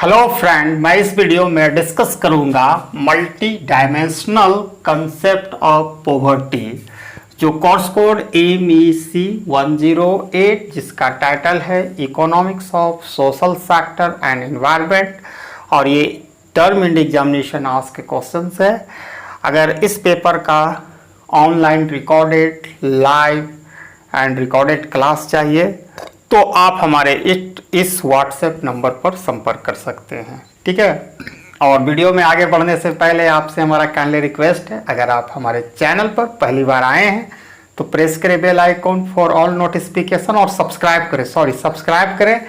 Hello friend, मैं इस video में डिस्कस करूंगा multi dimensional concept of poverty, जो कोर्स कोड MEC 108 जिसका टाइटल है economics of social sector and environment. और ये टर्म इंड एग्जामिनेशन आज के क्वेश्चंस है। अगर इस पेपर का online recorded live and recorded class चाहिए तो आप हमारे इस व्हाट्सएप नंबर पर संपर्क कर सकते हैं, ठीक है। और वीडियो में आगे बढ़ने से पहले आपसे हमारा काइंडली रिक्वेस्ट है, अगर आप हमारे चैनल पर पहली बार आए हैं तो प्रेस करें bell icon for all notification और सब्सक्राइब करें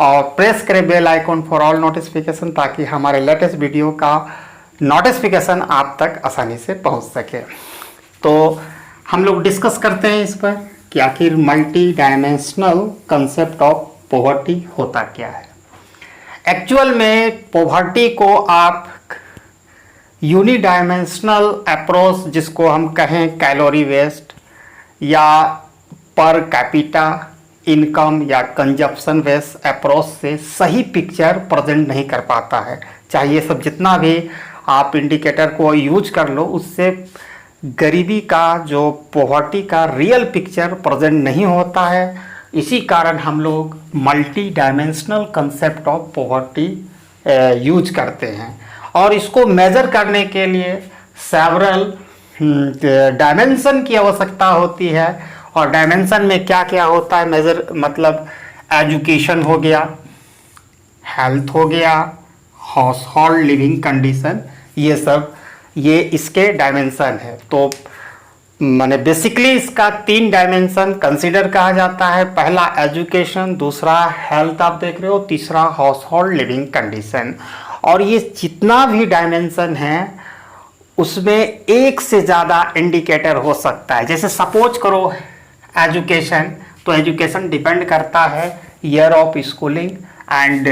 और प्रेस करें bell icon for all notification, ताकि हमारे लेटेस्ट वीडियो का नोटिफिकेशन आप तक आसानी से पहुंच सके। तो हम लोग डिस्कस करते हैं इस पर कि आखिर multi dimensional concept of poverty होता क्या है। एक्चुअल में पॉवर्टी को आप यूनिडायमेंशनल अप्रोच, जिसको हम कहें कैलोरी वेस्ट या पर कैपिटा इनकम या कंजप्शन वेस्ट अप्रोच से सही पिक्चर प्रेजेंट नहीं कर पाता है। चाहे ये सब जितना भी आप इंडिकेटर को यूज कर लो, उससे गरीबी का जो पॉवर्टी का रियल पिक्चर प्रेजेंट नहीं होता है। इसी कारण हम लोग multi dimensional concept of poverty use करते हैं और इसको मेजर करने के लिए सेवरल डायमेंशन की आवश्यकता होती है। और डायमेंशन में क्या क्या होता है मेजर, मतलब एजुकेशन हो गया, हेल्थ हो गया, हाउस होल्ड लिविंग कंडीशन, ये इसके डायमेंशन है। तो माने बेसिकली इसका 3 डायमेंशन कंसीडर कहा जाता है। पहला एजुकेशन, दूसरा हेल्थ आप देख रहे हो, तीसरा हाउस होल्ड लिविंग कंडीशन। और ये जितना भी डायमेंशन है उसमें एक से ज़्यादा इंडिकेटर हो सकता है। जैसे सपोज करो एजुकेशन, तो एजुकेशन डिपेंड करता है year of schooling and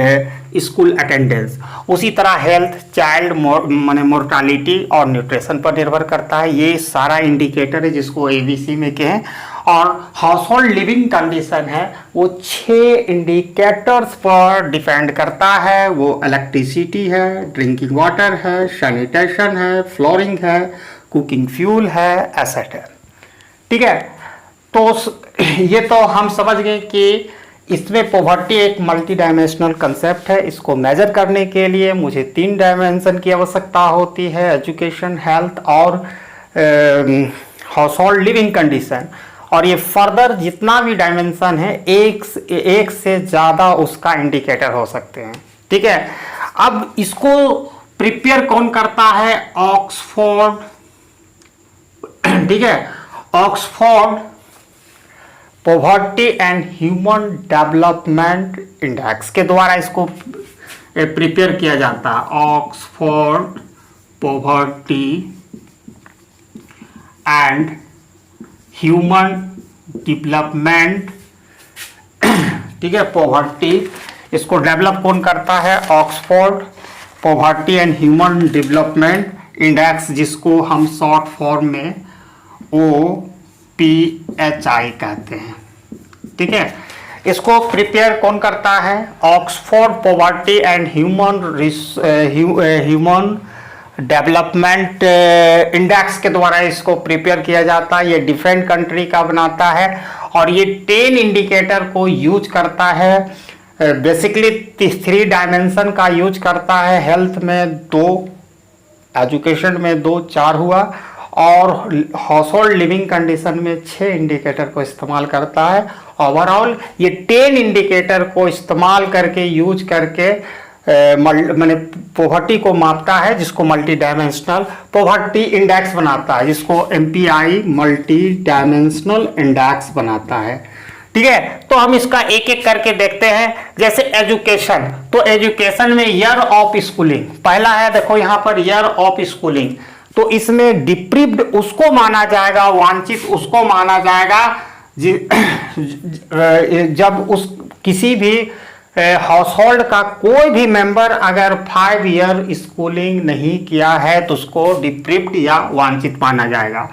school attendance. उसी तरह हेल्थ चाइल्ड माने मोर्टालिटी और न्यूट्रिशन पर निर्भर करता है। ये सारा इंडिकेटर है जिसको ABC में कहें। और हाउस होल्ड लिविंग कंडीशन है, वो 6 इंडिकेटर्स पर डिपेंड करता है। वो इलेक्ट्रिसिटी है, ड्रिंकिंग वाटर है, सैनिटेशन है, फ्लोरिंग है, कुकिंग फ्यूल है, एसेट है, ठीक है। तो ये तो हम समझ गए कि इसमें पॉवर्टी एक मल्टी डायमेंशनल कंसेप्ट है। इसको मेजर करने के लिए मुझे 3 डायमेंशन की आवश्यकता होती है, एजुकेशन, हेल्थ और हाउस होल्ड लिविंग कंडीशन। और ये फर्दर जितना भी डायमेंशन है एक से ज़्यादा उसका इंडिकेटर हो सकते हैं, ठीक है। अब इसको प्रिपेयर कौन करता है? ऑक्सफोर्ड, ठीक है, Oxford poverty and human development index के द्वारा इसको प्रिपेयर किया जाता है। Oxford poverty and human development, ठीक है, पॉवर्टी, इसको डेवलप कौन करता है? Oxford poverty and human development index, जिसको हम शॉर्ट फॉर्म में OPHI कहते हैं, ठीक है। इसको प्रिपेयर कौन करता है? Oxford poverty and human development index के द्वारा इसको प्रिपेयर किया जाता है। ये डिफरेंट कंट्री का बनाता है और ये 10 इंडिकेटर को यूज करता है। बेसिकली 3 डायमेंशन का यूज करता है। हेल्थ में 2, एजुकेशन में 2, 4 हुआ। और हाउस होल्ड लिविंग कंडीशन में 6 इंडिकेटर को इस्तेमाल करता है। ओवरऑल ये 10 इंडिकेटर को इस्तेमाल करके यूज करके मैंने पॉवर्टी को मापता है, जिसको मल्टी डायमेंशनल पॉवर्टी इंडेक्स बनाता है, जिसको MPI मल्टी डायमेंशनल इंडेक्स बनाता है, ठीक है। तो हम इसका एक एक करके देखते हैं। जैसे एजुकेशन, तो एजुकेशन में ईयर ऑफ स्कूलिंग पहला है। देखो यहाँ पर ईयर ऑफ स्कूलिंग, तो इसमें डिप्रीव्ड उसको माना जाएगा, वांछित उसको माना जाएगा जब उस किसी भी हाउस होल्ड का कोई भी मेंबर अगर 5 ईयर स्कूलिंग नहीं किया है तो उसको डिप्रीव्ड या वांछित माना जाएगा।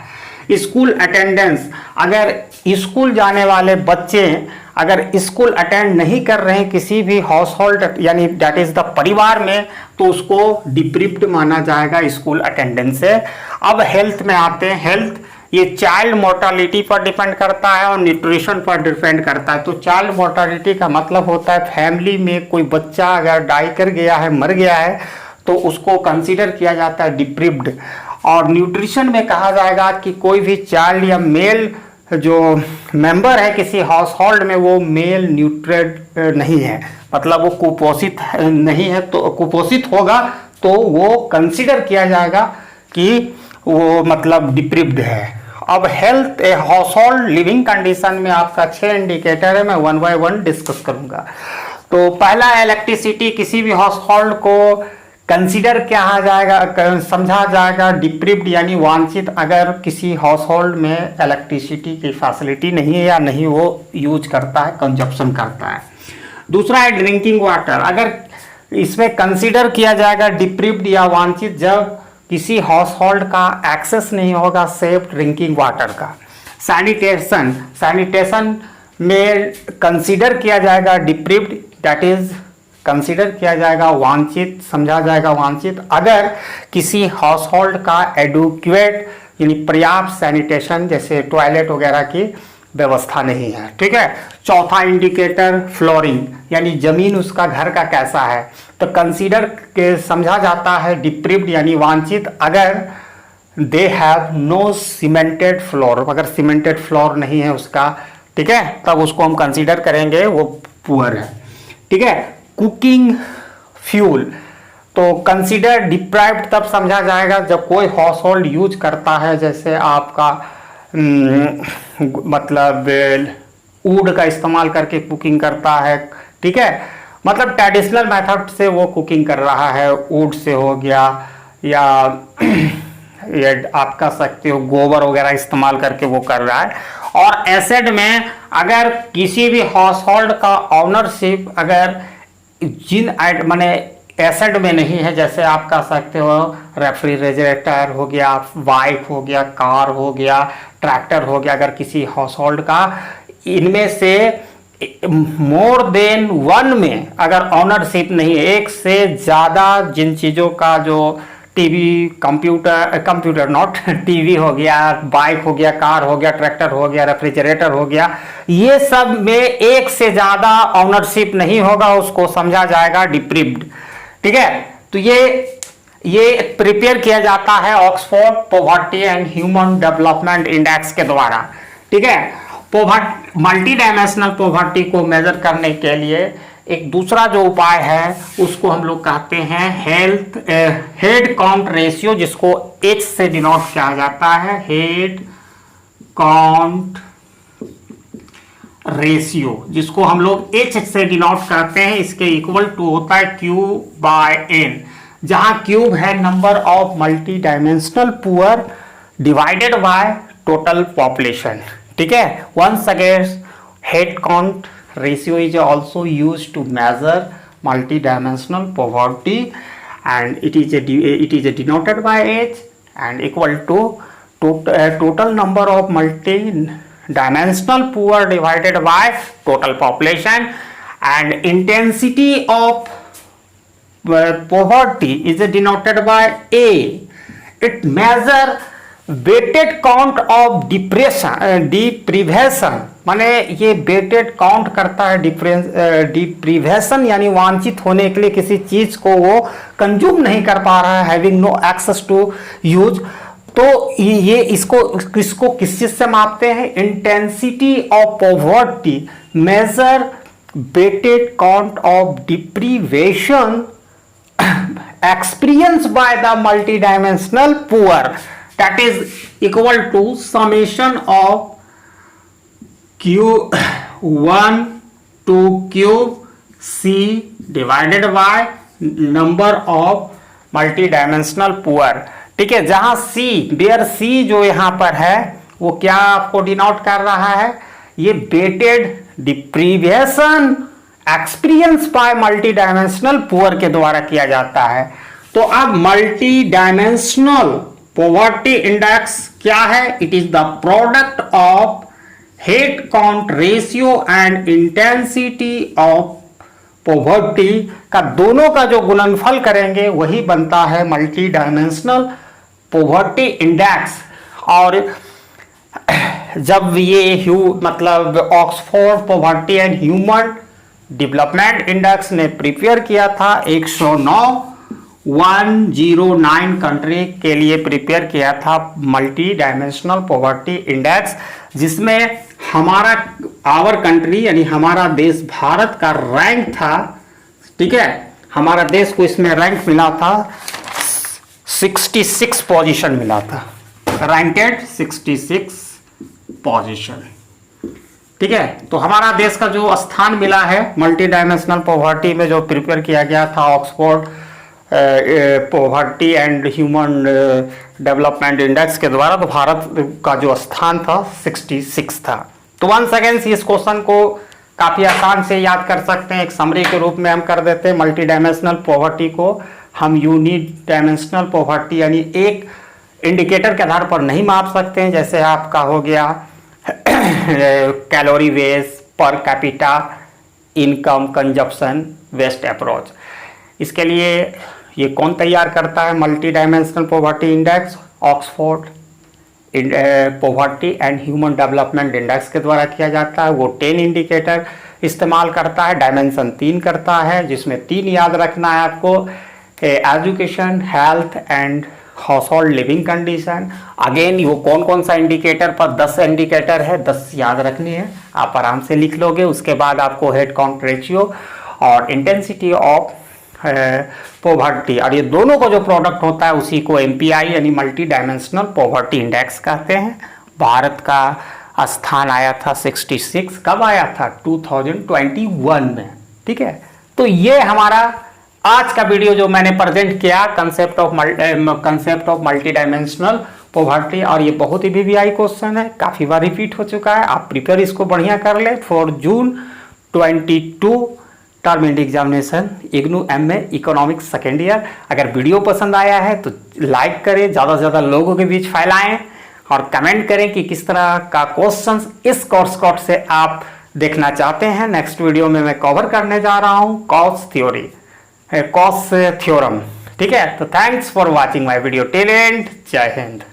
स्कूल अटेंडेंस, अगर स्कूल जाने वाले बच्चे अगर स्कूल अटेंड नहीं कर रहे हैं किसी भी हाउस होल्ड यानी दैट इज द परिवार में, तो उसको डिप्रीव्ड माना जाएगा स्कूल अटेंडेंस से। अब हेल्थ में आते हैं। हेल्थ ये चाइल्ड मोर्टालिटी पर डिपेंड करता है और न्यूट्रिशन पर डिपेंड करता है। तो चाइल्ड मोर्टालिटी का मतलब होता है फैमिली में कोई बच्चा अगर डाई कर गया है, मर गया है, तो उसको कंसीडर किया जाता है डिप्रीव्ड। और न्यूट्रिशन में कहा जाएगा कि कोई भी चाइल्ड या मेल जो मेंबर है किसी हाउस होल्ड में वो मेल न्यूट्रेड नहीं है, मतलब वो कुपोषित नहीं है, तो कुपोषित होगा तो वो कंसीडर किया जाएगा कि वो मतलब डिप्रीव्ड है। अब health a house hold living condition में आपका 6 इंडिकेटर है, मैं 1 बाय 1 डिस्कस करूंगा। तो पहला इलेक्ट्रिसिटी, किसी भी हाउस होल्ड को कंसीडर किया जाएगा, समझा जाएगा डिप्रीव्ड यानी वांछित अगर किसी हाउस होल्ड में इलेक्ट्रिसिटी की फैसिलिटी नहीं है या नहीं वो यूज करता है, कंजप्शन करता है। दूसरा है ड्रिंकिंग वाटर, अगर इसमें कंसीडर किया जाएगा डिप्रीव्ड या वांछित जब किसी हाउस होल्ड का एक्सेस नहीं होगा सेफ ड्रिंकिंग वाटर का। सैनिटेशन, सैनिटेशन में कंसीडर किया जाएगा डिप्रीव्ड, दैट इज कंसीडर किया जाएगा वांछित, समझा जाएगा वांछित अगर किसी हाउस होल्ड का एडुक्वेट यानी पर्याप्त सैनिटेशन जैसे टॉयलेट वगैरह की व्यवस्था नहीं है। ठीक है। चौथा इंडिकेटर फ्लोरिंग यानी जमीन उसका घर का कैसा है, तो कंसीडर के समझा जाता है डिप्रीव्ड यानी वांछित अगर they have no cemented floor, अगर सीमेंटेड फ्लोर नहीं है उसका, ठीक है, तब उसको हम कंसीडर करेंगे वो पुअर है। ठीक है। कुकिंग फ्यूल, तो कंसीडर डिप्राइव्ड तब समझा जाएगा जब कोई हाउस होल्ड यूज करता है जैसे आपका मतलब वुड का इस्तेमाल करके कुकिंग करता है। ठीक है, मतलब ट्रेडिशनल मेथड से वो कुकिंग कर रहा है, वुड से हो गया या ये आप कह सकते हो गोबर वगैरह इस्तेमाल करके वो कर रहा है। और एसेड में अगर किसी भी हाउस होल्ड का ऑनरशिप अगर जिन माने एसेड में नहीं है, जैसे आप कह सकते हो रेफ्रिजरेटर हो गया, बाइक हो गया, कार हो गया, ट्रैक्टर हो गया, अगर किसी हाउस होल्ड का इनमें से मोर देन वन में अगर ऑनरशिप नहीं है, एक से ज़्यादा जिन चीज़ों का जो टीवी, कंप्यूटर नॉट टीवी हो गया, बाइक हो गया, कार हो गया, ट्रैक्टर हो गया, रेफ्रिजरेटर हो गया, ये सब में एक से ज़्यादा ऑनरशिप नहीं होगा, उसको समझा जाएगा डिप्रीव्ड। ठीक है। तो ये प्रिपेयर किया जाता है Oxford poverty and human development index के द्वारा। ठीक है। मल्टी डायमेंशनल पॉवर्टी को मेजर करने के लिए एक दूसरा जो उपाय है उसको हम लोग कहते हैं हेड काउंट रेशियो, जिसको H से डिनोट किया जाता है, हेड काउंट रेशियो, जिसको हम लोग H से डिनोट करते हैं। इसके इक्वल टू होता है Q/N, जहां क्यूब है number of multi dimensional poor divided by total population. ठीक है। Once again head count ratio is also used to measure multi-dimensional poverty and it is denoted by H and equal to total number of multi-dimensional poor divided by total population, and intensity of poverty is denoted by A. It measure weighted count of deprivation, माने ये weighted count करता है deprivation यानी वांछित होने के लिए किसी चीज को वो कंज्यूम नहीं कर पा रहा है, having no access to use. तो ये इसको किस चीज से मापते हैं, intensity of poverty measure weighted count of deprivation experienced by the multidimensional poor, that is equal to summation of Q1 to QC divided by number of multidimensional poor। ठीक है। जहां C, वेयर C जो यहां पर है वो क्या आपको डिनोट कर रहा है, ये weighted deprivation experience by multi dimensional poor के द्वारा किया जाता है। तो अब मल्टी डायमेंशनल पॉवर्टी इंडेक्स क्या है, it is the product of head count ratio and intensity of poverty का दोनों का जो गुणनफल करेंगे वही बनता है मल्टी डायमेंशनल पॉवर्टी इंडेक्स। और जब ये मतलब Oxford poverty and human development index ने प्रिपेयर किया था 109 कंट्री के लिए प्रिपेयर किया था मल्टी डायमेंशनल पॉवर्टी इंडेक्स, जिसमें हमारा आवर कंट्री यानी हमारा देश भारत का रैंक था, ठीक है, हमारा देश को इसमें रैंक मिला था 66 पोजीशन मिला था, रैंकेड 66 पोजीशन, ठीक है। तो हमारा देश का जो स्थान मिला है मल्टी डायमेंशनल पॉवर्टी में जो प्रिपेयर किया गया था Oxford poverty and human development index के द्वारा, तो भारत का जो स्थान था 66 था। तो 1 सेकेंड इस क्वेश्चन को काफ़ी आसान से याद कर सकते हैं, एक समरी के रूप में हम कर देते हैं। मल्टी डायमेंशनल पॉवर्टी को हम यूनिट डायमेंशनल पॉवर्टी यानी एक इंडिकेटर के आधार पर नहीं माप सकते हैं, जैसे आपका हो गया calorie waste, per capita income, consumption, waste approach. इसके लिए ये कौन तैयार करता है multi dimensional poverty index? Oxford poverty and human development index के द्वारा किया जाता है। वो 10 इंडिकेटर इस्तेमाल करता है, डायमेंशन 3 करता है, जिसमें 3 याद रखना है आपको, education, health and house hold living condition. Again वो कौन कौन सा इंडिकेटर पर 10 इंडिकेटर है, 10 याद रखनी है, आप आराम से लिख लोगे। उसके बाद आपको हेड काउंट रेशियो और इंटेंसिटी ऑफ पॉवर्टी, और ये दोनों का जो प्रोडक्ट होता है उसी को MPI यानी मल्टी डायमेंशनल पॉवर्टी इंडेक्स कहते हैं। भारत का स्थान आया था 66, कब आया था? 2021 में, ठीक है। तो ये हमारा आज का वीडियो जो मैंने प्रेजेंट किया concept of multi dimensional poverty, और ये बहुत ही VVI क्वेश्चन है, काफ़ी बार रिपीट हो चुका है, आप प्रिपेयर इसको बढ़िया कर ले for June 22 term and examination IGNOU MA economics second year. अगर वीडियो पसंद आया है तो लाइक करें, ज़्यादा से ज़्यादा लोगों के बीच फैलाएं और कमेंट करें कि किस तरह का क्वेश्चंस इस कोर्स कोड से आप देखना चाहते हैं। नेक्स्ट वीडियो में मैं कवर करने जा रहा हूँ कॉस थ्योरम, ठीक है। तो thanks for watching my video till and, जय हिंद।